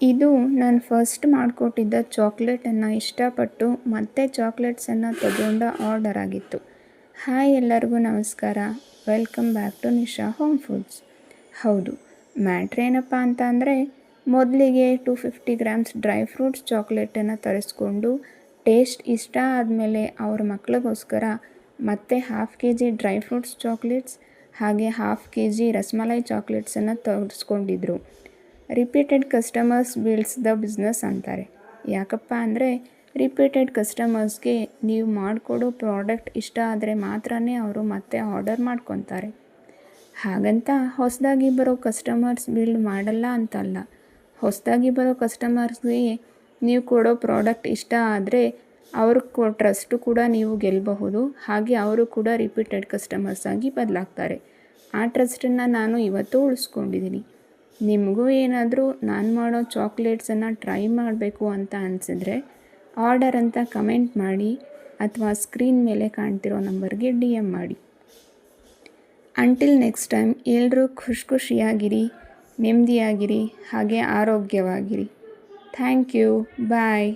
ಇದು ನಾನು ಫಸ್ಟ್ ಮಾಡಿಕೊಟ್ಟಿದ್ದ ಚಾಕ್ಲೇಟನ್ನು ಇಷ್ಟಪಟ್ಟು ಮತ್ತೆ ಚಾಕ್ಲೇಟ್ಸನ್ನು ತಗೊಂಡ ಆರ್ಡರ್ ಆಗಿತ್ತು. ಹಾಯ್ ಎಲ್ಲರಿಗೂ ನಮಸ್ಕಾರ, welcome back to Nisha home foods. ಹೌದು, ಮ್ಯಾಟ್ರ್ ಏನಪ್ಪ ಅಂತ ಅಂದರೆ, ಮೊದಲಿಗೆ 250 ಗ್ರಾಮ್ಸ್ ಡ್ರೈ ಫ್ರೂಟ್ಸ್ ಚಾಕ್ಲೇಟನ್ನು ತರಿಸ್ಕೊಂಡು ಟೇಸ್ಟ್ ಇಷ್ಟ ಆದಮೇಲೆ ಅವ್ರ ಮಕ್ಳಿಗೋಸ್ಕರ ಮತ್ತೆ 1/2 kg ಡ್ರೈ ಫ್ರೂಟ್ಸ್ ಚಾಕ್ಲೇಟ್ಸ್ ಹಾಗೆ 1/2 kg ರಸ್ಮಲೈ ಚಾಕ್ಲೇಟ್ಸನ್ನು ತರಿಸ್ಕೊಂಡಿದ್ರು. Repeated customers builds the business ಅಂತಾರೆ. ಯಾಕಪ್ಪ ಅಂದರೆ, ರಿಪೀಟೆಡ್ ಕಸ್ಟಮರ್ಸ್ಗೆ ನೀವು ಮಾಡಿಕೊಡೋ ಪ್ರಾಡಕ್ಟ್ ಇಷ್ಟ ಆದರೆ ಮಾತ್ರ ಅವರು ಮತ್ತೆ ಆರ್ಡರ್ ಮಾಡ್ಕೊತಾರೆ. ಹಾಗಂತ ಹೊಸದಾಗಿ ಬರೋ ಕಸ್ಟಮರ್ಸ್ ಬಿಲ್ಡ್ ಮಾಡಲ್ಲ ಅಂತಲ್ಲ. ಹೊಸದಾಗಿ ಬರೋ ಕಸ್ಟಮರ್ಸ್ಗೆ ನೀವು ಕೊಡೋ ಪ್ರಾಡಕ್ಟ್ ಇಷ್ಟ ಆದರೆ ಅವ್ರಿಗೆ ಟ್ರಸ್ಟು ಕೂಡ ನೀವು ಗೆಲ್ಲಬಹುದು. ಹಾಗೆ ಅವರು ಕೂಡ ರಿಪೀಟೆಡ್ ಕಸ್ಟಮರ್ಸ್ ಆಗಿ ಬದಲಾಗ್ತಾರೆ. ಆ ಟ್ರಸ್ಟನ್ನು ನಾನು ಇವತ್ತು ಉಳಿಸ್ಕೊಂಡಿದ್ದೀನಿ. ನಿಮಗೂ ಏನಾದರೂ ನಾನು ಮಾಡೋ ಚಾಕ್ಲೇಟ್ಸನ್ನು ಟ್ರೈ ಮಾಡಬೇಕು ಅಂತ ಅನಿಸಿದ್ರೆ ಆರ್ಡರ್ ಅಂತ ಕಮೆಂಟ್ ಮಾಡಿ ಅಥವಾ ಸ್ಕ್ರೀನ್ ಮೇಲೆ ಕಾಣ್ತಿರೋ ನಂಬರ್ಗೆ DM ಮಾಡಿ. ಅಂಟಿಲ್ ನೆಕ್ಸ್ಟ್ ಟೈಮ್, ಎಲ್ಲರೂ ಖುಷಿಯಾಗಿರಿ, ನೆಮ್ಮದಿಯಾಗಿರಿ, ಹಾಗೆ ಆರೋಗ್ಯವಾಗಿರಿ. Thank you. ಬಾಯ್.